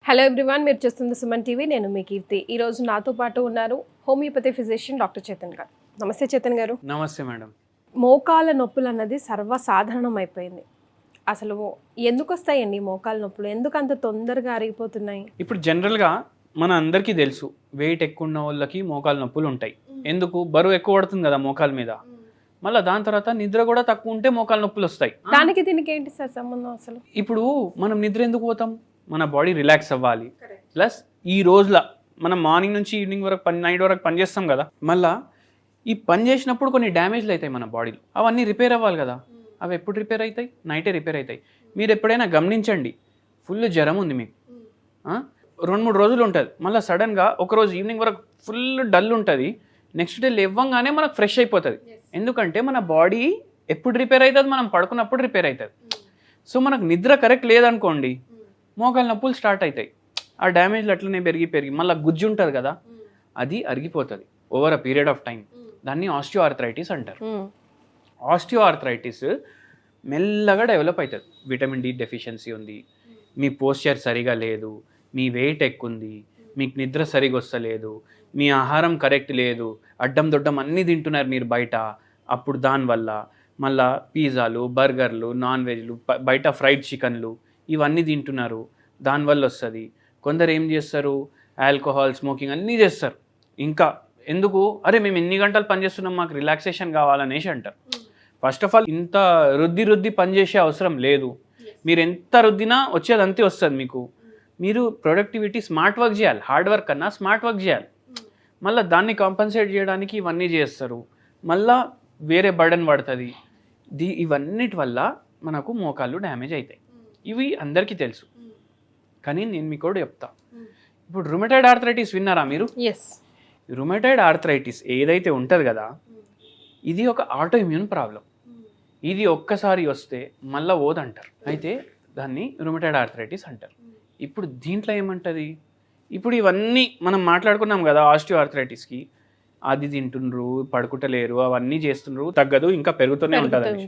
Hello everyone, మీరు చూస్తుంది Suman TV. నేను మీ కీర్తి. ఈ రోజు నాతో పాటు ఉన్నారు హోమియోపతి ఫిజిషియన్ డాక్టర్ చేతన్ గారు. నమస్తే చేతన్ గారు. నమస్తే మేడం. మోకాల నొప్పులు అన్నది సర్వసాధారణం అయిపోయింది. అసలు ఎందుకు వస్తాయండి మోకాల నొప్పులు? ఎందుకు అంత తొందరగా అరిగిపోతున్నాయి? ఇప్పుడు జనరల్గా మన అందరికీ తెలుసు, వెయిట్ ఎక్కువ ఉన్న వాళ్ళకి మోకాల నొప్పులు ఉంటాయి. ఎందుకు? బరువు ఎక్కువ పడుతుంది కదా మోకాల మీద. మళ్ళీ దాని తర్వాత నిద్ర కూడా తక్కువ ఉంటే మోకాల నొప్పులు వస్తాయి. దానికి దీనికి ఏంటి సార్ సంబంధం అసలు? ఇప్పుడు మనం నిద్ర ఎందుకు పోతాం? మన బాడీ రిలాక్స్ అవ్వాలి. ప్లస్ ఈ రోజుల మనం మార్నింగ్ నుంచి ఈవినింగ్ వరకు నైట్ వరకు పని చేస్తాం కదా, మళ్ళీ ఈ పని చేసినప్పుడు కొన్ని డ్యామేజ్లు అవుతాయి మన బాడీలో. అవన్నీ రిపేర్ అవ్వాలి కదా. అవి ఎప్పుడు రిపేర్ అవుతాయి? నైటే రిపేర్ అవుతాయి. మీరు ఎప్పుడైనా గమనించండి, ఫుల్ జ్వరం ఉంది మీకు, 2-3 రోజులు ఉంటుంది, మళ్ళీ సడన్గా ఒకరోజు ఈవినింగ్ వరకు ఫుల్ డల్ ఉంటుంది, నెక్స్ట్ డే లేవ్వంగానే మనకు ఫ్రెష్ అయిపోతుంది. ఎందుకంటే మన బాడీ ఎప్పుడు రిపేర్ అవుతుంది? మనం పడుకున్నప్పుడు రిపేర్ అవుతుంది. సో మనకు నిద్ర కరెక్ట్ లేదనుకోండి, మోకాల నొప్పులు స్టార్ట్ అవుతాయి. ఆ డ్యామేజ్లు అట్లనే పెరిగి మళ్ళీ గుజ్జు ఉంటుంది కదా, అది అరిగిపోతుంది over a period of time. దాన్ని ఆస్టియో ఆర్థరైటిస్ అంటారు. ఆస్టియో ఆర్థరైటిస్ మెల్లగా డెవలప్ అవుతుంది. విటమిన్ డి డెఫిషియన్సీ ఉంది, మీ పోస్చర్ సరిగా లేదు, మీ వెయిట్ ఎక్కువ ఉంది, మీకు నిద్ర సరిగా వస్తలేదు, మీ ఆహారం కరెక్ట్ లేదు, అడ్డం దొడ్డం అన్నీ తింటున్నారు మీరు బయట. అప్పుడు దానివల్ల మళ్ళా పిజ్జాలు, బర్గర్లు, నాన్ వెజ్లు, బయట ఫ్రైడ్ చికెన్లు ఇవన్నీ తింటున్నారు, దానివల్ల వస్తుంది. కొందరు ఏం చేస్తారు? ఆల్కహాల్, స్మోకింగ్ అన్నీ చేస్తారు. ఇంకా ఎందుకు? అరే మేము ఎన్ని గంటలు పనిచేస్తున్నాం, మాకు రిలాక్సేషన్ కావాలనేసి అంటారు. ఫస్ట్ ఆఫ్ ఆల్ ఇంత రుద్ది పనిచేసే అవసరం లేదు. మీరు ఎంత రుద్దినా వచ్చేది అంతే వస్తుంది మీకు. మీరు ప్రొడక్టివిటీ స్మార్ట్ వర్క్ చేయాలి. హార్డ్ వర్క్ కన్నా స్మార్ట్ వర్క్ చేయాలి. మళ్ళీ దాన్ని కాంపన్సేట్ చేయడానికి ఇవన్నీ చేస్తారు. మళ్ళీ వేరే బర్డన్ పడుతుంది. ఇవన్నిటి వల్ల మనకు మోకాళ్ళు డ్యామేజ్ అవుతాయి. ఇవి అందరికీ తెలుసు, కానీ నేను మీకు కూడా చెప్తా. ఇప్పుడు రుమటైడ్ ఆర్థరైటిస్ విన్నారా మీరు? రుమటైడ్ ఆర్థరైటిస్ ఏదైతే ఉంటుంది కదా, ఇది ఒక ఆటో ఇమ్యూన్ ప్రాబ్లం. ఇది ఒక్కసారి వస్తే మళ్ళీ ఓదంటారు. అయితే దాన్ని రుమటైడ్ ఆర్థరైటిస్ అంటారు. ఇప్పుడు దీంట్లో ఏమంటుంది? ఇప్పుడు ఇవన్నీ మనం మాట్లాడుకున్నాం కదా, ఆస్టియో ఆర్థరైటిస్కి అది తింటుండ్రు, పడుకుంటలేరు, అవన్నీ చేస్తుండ్రు, తగ్గదు, ఇంకా పెరుగుతూనే ఉంటుంది.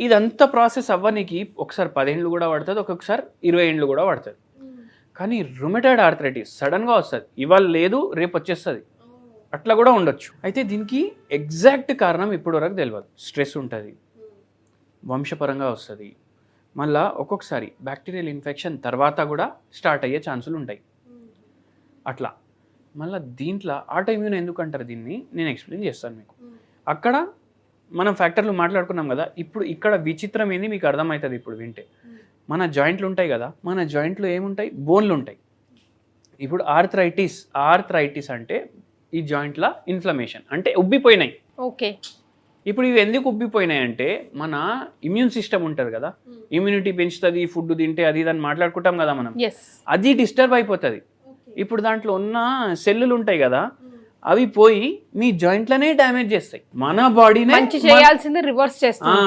ఇదంతా ప్రాసెస్ అవ్వనికి ఒకసారి 10 ఏళ్ళు కూడా పడుతుంది, ఒక్కొక్కసారి 20 ఏళ్ళు కూడా పడుతుంది. కానీ రుమటైడ్ ఆర్థరైటిస్ సడన్గా వస్తుంది, ఇవాళ లేదు రేపు వచ్చేస్తుంది, అట్లా కూడా ఉండొచ్చు. అయితే దీనికి ఎగ్జాక్ట్ కారణం ఇప్పటి వరకు తెలియదు. స్ట్రెస్ ఉంటుంది, వంశపరంగా వస్తుంది, మళ్ళీ ఒక్కొక్కసారి బ్యాక్టీరియల్ ఇన్ఫెక్షన్ తర్వాత కూడా స్టార్ట్ అయ్యే ఛాన్సులు ఉంటాయి. అట్లా మళ్ళీ దీంట్లో ఆటో ఇమ్యూన్ ఎందుకు అంటారు దీన్ని నేను ఎక్స్ప్లెయిన్ చేస్తాను మీకు. అక్కడ మనం ఫ్యాక్టర్లు మాట్లాడుకున్నాం కదా, ఇప్పుడు ఇక్కడ విచిత్రం ఏంది మీకు అర్థమవుతుంది ఇప్పుడు వింటే. మన జాయింట్లు ఉంటాయి కదా, మన జాయింట్లు ఏముంటాయి? బోన్లు ఉంటాయి. ఇప్పుడు ఆర్థరైటిస్ అంటే ఈ జాయింట్ల ఇన్ఫ్లమేషన్, అంటే ఉబ్బిపోయినాయి. ఓకే. ఇప్పుడు ఇవి ఎందుకు ఉబ్బిపోయినాయి అంటే, మన ఇమ్యూన్ సిస్టమ్ ఉంటుంది కదా, ఇమ్యూనిటీ పెంచుతుంది, ఫుడ్ తింటే అది అని మాట్లాడుకుంటాం కదా మనం, అది డిస్టర్బ్ అయిపోతుంది. ఇప్పుడు దాంట్లో ఉన్న సెల్లులు ఉంటాయి కదా, అవి పోయి మీ జాయింట్లనే డ్యామేజ్ చేస్తాయి. మన బాడీనే మంచి చేయాల్సింది రివర్స్ చేస్తుంది.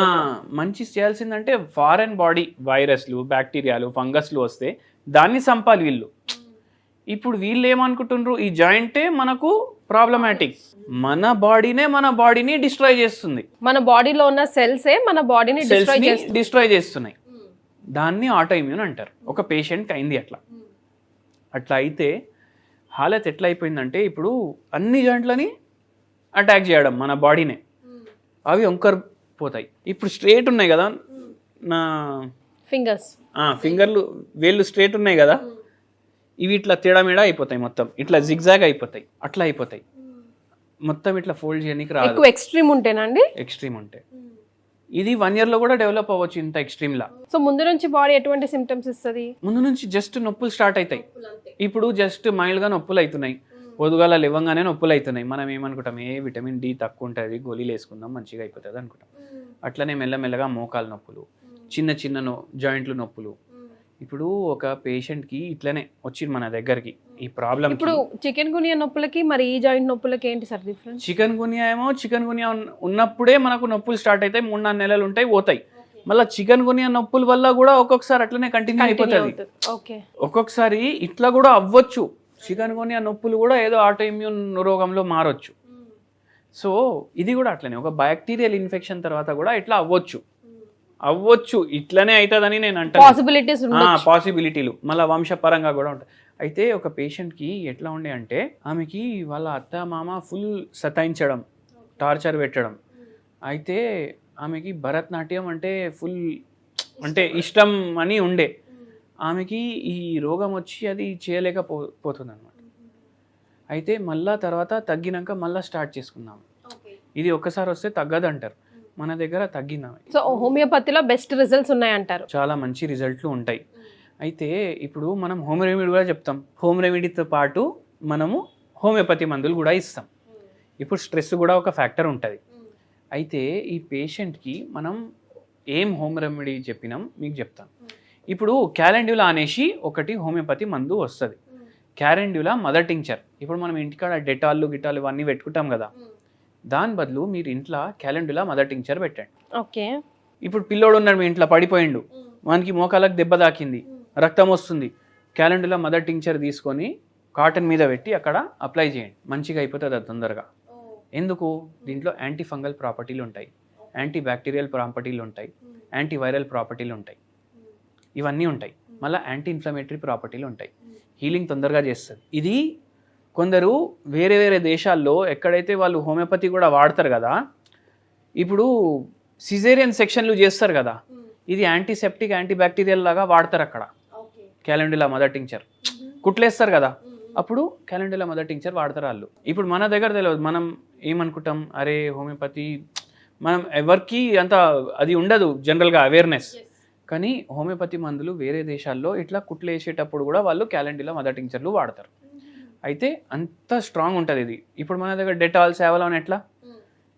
మంచి చేయాల్సిందంటే ఫారెన్ బాడీ వైరస్లు, బ్యాక్టీరియాలు, ఫంగస్లు వస్తే దాన్ని చంపాలి వీళ్ళు. ఇప్పుడు వీళ్ళు ఏమనుకుంటున్నారు? ఈ జాయింటే మనకు ప్రాబ్లమాటిక్, మన బాడీని డిస్ట్రాయ్ చేస్తుంది. మన బాడీలో ఉన్న సెల్సే మన బాడీని డిస్ట్రాయ్ చేస్తున్నాయి. దాన్ని ఆటో ఇమ్యూన్ అంటారు. ఒక పేషెంట్కి అయింది అట్లా అయితే హాలత్ ఎట్లా అయిపోయిందంటే, ఇప్పుడు అన్ని జాయింట్లని అటాక్ చేయడం మన బాడీనే, అవి వంకర్ పోతాయి. ఇప్పుడు స్ట్రేట్ ఉన్నాయి కదా నా ఫింగర్లు, వేళ్ళు స్ట్రేట్ ఉన్నాయి కదా, ఇవి ఇట్లా తేడామేడా అయిపోతాయి, మొత్తం ఇట్లా జిగ్జాగ్ అయిపోతాయి, అట్లా అయిపోతాయి మొత్తం, ఇట్లా ఫోల్డ్ చేయడానికి రాదు. ఎక్స్ట్రీమ్ ఉంటేనండి? ఎక్స్ట్రీమ్ ఉంటే ఇది 1 yearలో కూడా డెవలప్ అవ్వచ్చు ఇంత ఎక్స్ట్రీమ్ లా. సో ముందు నుంచి బాడీ ఎటువంటి సిమ్టమ్స్ ఇస్తుంది? ముందు నుంచి జస్ట్ నొప్పులు స్టార్ట్ అవుతాయి. ఇప్పుడు జస్ట్ మైల్డ్గా నొప్పులు అవుతున్నాయి, పొద్దుగాల లేవంగానే నొప్పులు అవుతున్నాయి. మనం ఏమనుకుంటాం? విటమిన్ డి తక్కువ ఉంటుంది, గోళీలు వేసుకుందాం మంచిగా అయిపోతుంది అనుకుంటాం. అట్లనే మెల్లమెల్లగా మోకాలు నొప్పులు, చిన్న జాయింట్లు నొప్పులు. ఇప్పుడు ఒక పేషెంట్కి ఇట్లనే వచ్చి మన దగ్గరికి ఈ ప్రాబ్లం. ఇప్పుడు చికెన్ గునియా నొప్పులకి మరి ఈ జాయింట్ నొప్పులకి ఏంటి సార్ డిఫరెన్స్? చికెన్ గునియా ఉన్నప్పుడే మనకు నొప్పులు స్టార్ట్ అవుతాయి, 3-4 నెలలు ఉంటాయి, పోతాయి. మళ్ళీ చికెన్ గునియా నొప్పుల వల్ల కూడా ఒక్కొక్కసారి అట్లనే కంటిన్యూ అయిపోతుంది. ఒక్కొక్కసారి ఇట్లా కూడా అవ్వచ్చు. చికెన్ గునియా నొప్పులు కూడా ఏదో ఆటో ఇమ్యూన్ రోగంలో మారొచ్చు. సో ఇది కూడా అట్లనే ఒక బ్యాక్టీరియల్ ఇన్ఫెక్షన్ తర్వాత కూడా ఇట్లా అవ్వచ్చు. అవ్వచ్చు, ఇట్లనే అవుతుందని నేను అంటాను. పాసిబిలిటీస్ పాసిబిలిటీలు మళ్ళీ వంశపరంగా కూడా ఉంటాయి. అయితే ఒక పేషెంట్కి ఎట్లా ఉండే అంటే ఆమెకి వాళ్ళ అత్త మామ ఫుల్ సతాయించడం, టార్చర్ పెట్టడం. అయితే ఆమెకి భరతనాట్యం అంటే ఫుల్ అంటే ఇష్టం అని ఉండే. ఆమెకి ఈ రోగం వచ్చి అది చేయలేకపోతుంది అనమాట. అయితే మళ్ళా తర్వాత తగ్గినాక మళ్ళీ స్టార్ట్ చేసుకున్నాం. ఇది ఒక్కసారి వస్తే తగ్గదు అంటారు, మన దగ్గర తగ్గిందాం. సో హోమియోపతిలో బెస్ట్ రిజల్ట్స్ ఉన్నాయంటారు. చాలా మంచి రిజల్ట్లు ఉంటాయి. అయితే ఇప్పుడు మనం హోమ్ రెమెడీ కూడా చెప్తాం. హోమ్ రెమెడీతో పాటు మనము హోమియోపతి మందులు కూడా ఇస్తాం. ఇప్పుడు స్ట్రెస్ కూడా ఒక ఫ్యాక్టర్ ఉంటుంది. అయితే ఈ పేషెంట్కి మనం ఏం హోమ్ రెమెడీ చెప్పినాం మీకు చెప్తాను. ఇప్పుడు క్యాలెండ్యులా అనేసి ఒకటి హోమియోపతి మందు వస్తుంది. Calendula mother tincture. ఇప్పుడు మనం ఇంటికాడ డెటాల్ గిటాల్ ఇవన్నీ పెట్టుకుంటాం కదా, దాని బదులు మీరు ఇంట్లో క్యాలెండ్యులా మదర్ టింక్చర్ పెట్టండి. ఓకే. ఇప్పుడు పిల్లోడు ఉన్నాడు మీ ఇంట్లో, పడిపోయిండు, వానికి మోకాలకు దెబ్బ తాకింది, రక్తం వస్తుంది, క్యాలెండ్యులా మదర్ టింక్చర్ తీసుకొని కాటన్ మీద పెట్టి అక్కడ అప్లై చేయండి. మంచిగా అయిపోతుంది అది తొందరగా. ఎందుకు? దీంట్లో యాంటీ ఫంగల్ ప్రాపర్టీలు ఉంటాయి, యాంటీ బ్యాక్టీరియల్ ప్రాపర్టీలు ఉంటాయి, యాంటీ వైరల్ ప్రాపర్టీలు ఉంటాయి, ఇవన్నీ ఉంటాయి. మళ్ళీ యాంటీ ఇన్ఫ్లమేటరీ ప్రాపర్టీలు ఉంటాయి. హీలింగ్ తొందరగా చేస్తుంది. ఇది కొందరు వేరే వేరే దేశాల్లో ఎక్కడైతే వాళ్ళు హోమియోపతి కూడా వాడతారు కదా, ఇప్పుడు సిజేరియన్ సెక్షన్లు చేస్తారు కదా, ఇది యాంటీసెప్టిక్ యాంటీ బ్యాక్టీరియల్ లాగా వాడతారు అక్కడ. క్యాలెండ్యులా మదర్ టింక్చర్ కుట్లేస్తారు కదా, అప్పుడు క్యాలెండ్యులా మదర్ టింక్చర్ వాడతారు వాళ్ళు. ఇప్పుడు మన దగ్గర తెలియదు, మనం ఏమనుకుంటాం, అరే హోమియోపతి, మనం ఎవరికి అంత అది ఉండదు జనరల్గా అవేర్నెస్. కానీ హోమియోపతి మందులు వేరే దేశాల్లో ఇట్లా కుట్లు వేసేటప్పుడు కూడా వాళ్ళు క్యాలెండ్యులా మదర్ టింక్చర్లు వాడతారు. అయితే అంత స్ట్రాంగ్ ఉంటుంది ఇది. ఇప్పుడు మన దగ్గర డెటాల్ సేవలోని ఎట్లా,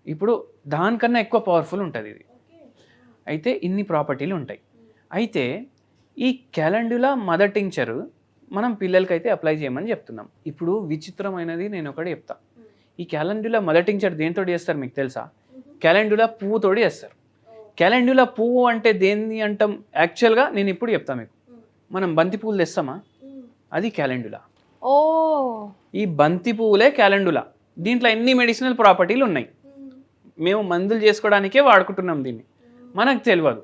ఇప్పుడు దానికన్నా ఎక్కువ పవర్ఫుల్ ఉంటుంది ఇది. అయితే ఇన్ని ప్రాపర్టీలు ఉంటాయి. అయితే ఈ క్యాలెండ్యులా మదర్ టింక్చర్ మనం పిల్లలకైతే అప్లై చేయమని చెప్తున్నాం. ఇప్పుడు విచిత్రమైనది నేను ఒకటి చెప్తా. ఈ క్యాలెండ్యులా మదర్ టింక్చర్ దేంతో చేస్తారు మీకు తెలుసా? క్యాలెండ్యులా పువ్వుతోటి చేస్తారు. క్యాలెండ్యులా పువ్వు అంటే దేన్ని అంటాం యాక్చువల్గా, నేను ఇప్పుడు చెప్తాను మీకు. మనం బంతి పువ్వులు తెస్తామా, అది క్యాలెండ్యులా. ఓ, ఈ బంతి పువ్వులే క్యాలెండ్యులా. దీంట్లో ఎన్ని మెడిసినల్ ప్రాపర్టీలు ఉన్నాయి. మేము మందులు చేసుకోవడానికే వాడుకుంటున్నాం దీన్ని, మనకు తెలియదు.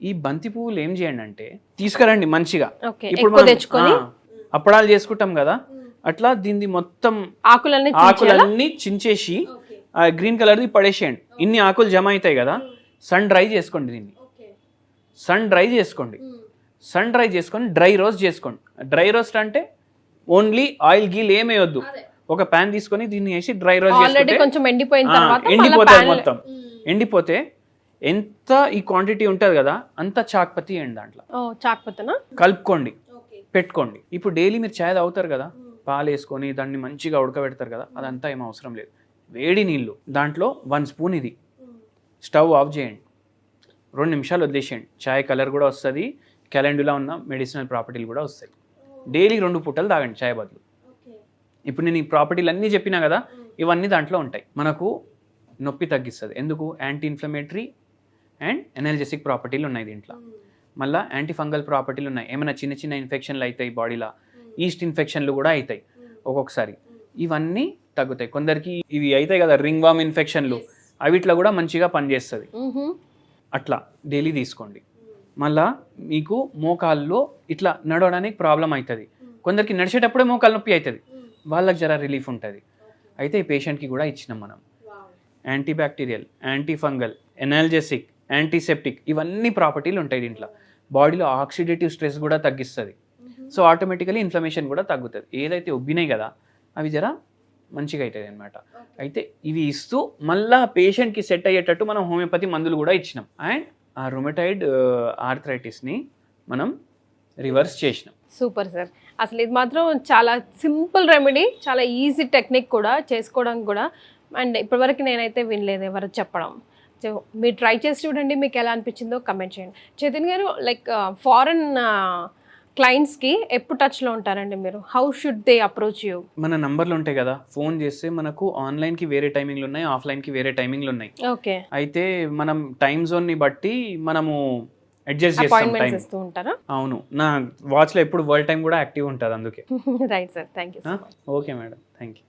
ఈ బంతి పువ్వులు ఏం చేయండి అంటే తీసుకురండి మంచిగా. ఇప్పుడు మనం అప్పడాలు చేసుకుంటాం కదా, అట్లా దీన్ని మొత్తం ఆకులన్నీ చించేసి గ్రీన్ కలర్ది పడేసేయండి. ఇన్ని ఆకులు జమ అవుతాయి కదా, సన్ డ్రై చేసుకోండి. దీన్ని సన్ డ్రై చేసుకోండి. సన్ డ్రై చేసుకొని డ్రై రోస్ట్ చేసుకోండి. డ్రై రోస్ట్ అంటే ఓన్లీ ఆయిల్ గీల్ ఏమేయొద్దు. ఒక ప్యాన్ తీసుకొని దీన్ని వేసి డ్రై రోస్ట్ చేసుకుంటే ఎండిపోతుంది మొత్తం. ఎండిపోతే ఎంత ఈ క్వాంటిటీ ఉంటుంది కదా, అంత చాక్పతి వేయండి దాంట్లో. కలుపుకోండి, పెట్టుకోండి. ఇప్పుడు డైలీ మీరు చాయ్ తాగుతారు కదా, పాలు వేసుకొని దాన్ని మంచిగా ఉడకబెడతారు కదా, అదంతా ఏం అవసరం లేదు. వేడి నీళ్ళు దాంట్లో 1 స్పూన్ ఇది, స్టవ్ ఆఫ్ చేయండి, 2 నిమిషాలు వదిలేసేయండి. చాయ్ కలర్ కూడా వస్తుంది, క్యాలెండ్యులా ఉన్న మెడిసినల్ ప్రాపర్టీలు కూడా వస్తాయి. డైలీ 2 పూటలు తాగండి చాయ్ బదులు. ఇప్పుడు నేను ఈ ప్రాపర్టీలు అన్నీ చెప్పినా కదా, ఇవన్నీ దాంట్లో ఉంటాయి. మనకు నొప్పి తగ్గిస్తుంది. ఎందుకు? యాంటీ ఇన్ఫ్లమేటరీ అండ్ ఎనర్జెటిక్ ప్రాపర్టీలు ఉన్నాయి దీంట్లో. మళ్ళీ యాంటీ ఫంగల్ ప్రాపర్టీలు ఉన్నాయి. ఏమైనా చిన్న చిన్న ఇన్ఫెక్షన్లు అవుతాయి బాడీలో, ఈస్ట్ ఇన్ఫెక్షన్లు కూడా అవుతాయి ఒక్కొక్కసారి, ఇవన్నీ తగ్గుతాయి. కొందరికి ఇవి అవుతాయి కదా రింగ్ వామ్ ఇన్ఫెక్షన్లు, అవిట్లో కూడా మంచిగా పనిచేస్తుంది. అట్లా డైలీ తీసుకోండి. మళ్ళా మీకు మోకాల్లో ఇట్లా నడవడానికి ప్రాబ్లం అవుతుంది. కొందరికి నడిచేటప్పుడే మోకాలు నొప్పి అవుతుంది, వాళ్ళకి జర రిలీఫ్ ఉంటుంది. అయితే ఈ పేషెంట్కి కూడా ఇచ్చినాం మనం anti bacterial, anti fungal, ఎనాల్జెసిక్, antiseptic, ఇవన్నీ ప్రాపర్టీలు ఉంటాయి దీంట్లో. బాడీలో ఆక్సిడేటివ్ స్ట్రెస్ కూడా తగ్గిస్తుంది. సో ఆటోమేటికలీ ఇన్ఫ్లమేషన్ కూడా తగ్గుతుంది. ఏదైతే ఉబ్బినాయి కదా అవి జర మంచిగా అవుతుంది అనమాట. అయితే ఇవి ఇస్తూ మళ్ళా పేషెంట్కి సెట్ అయ్యేటట్టు మనం హోమియోపతి మందులు కూడా ఇచ్చినాం. అండ్ ఆ రొమటైడ్ ఆర్థరైటిస్ని మనం రివర్స్ చేసినాం. Super sir. అసలు ఇది మాత్రం చాలా సింపుల్ రెమెడీ, చాలా ఈజీ టెక్నిక్ కూడా చేసుకోవడానికి కూడా. అండ్ ఇప్పటివరకు నేనైతే వినలేదు ఎవరు చెప్పడం. సో మీరు ట్రై చేసి చూడండి, మీకు ఎలా అనిపించిందో కమెంట్ చేయండి. చైతన్య గారు, లైక్ ఫారెన్ క్లయింట్స్కి ఎప్పుడు టచ్లో ఉంటారండి మీరు? How should they approach you? మన నంబర్లు ఉంటాయి కదా, ఫోన్ చేస్తే మనకు ఆన్లైన్కి వేరే టైమింగ్లు ఉన్నాయి, ఆఫ్లైన్కి వేరే టైమింగ్లు ఉన్నాయి. ఓకే. అయితే మనం టైం జోన్ని బట్టి మనము అడ్జస్ట్ చేస్తాం ఉంటారా? అవును, నా వాచ్లో ఎప్పుడు వరల్డ్ టైం కూడా యాక్టివ్ ఉంటుంది అందుకే. Right sir, thank you. Okay madam, thank you.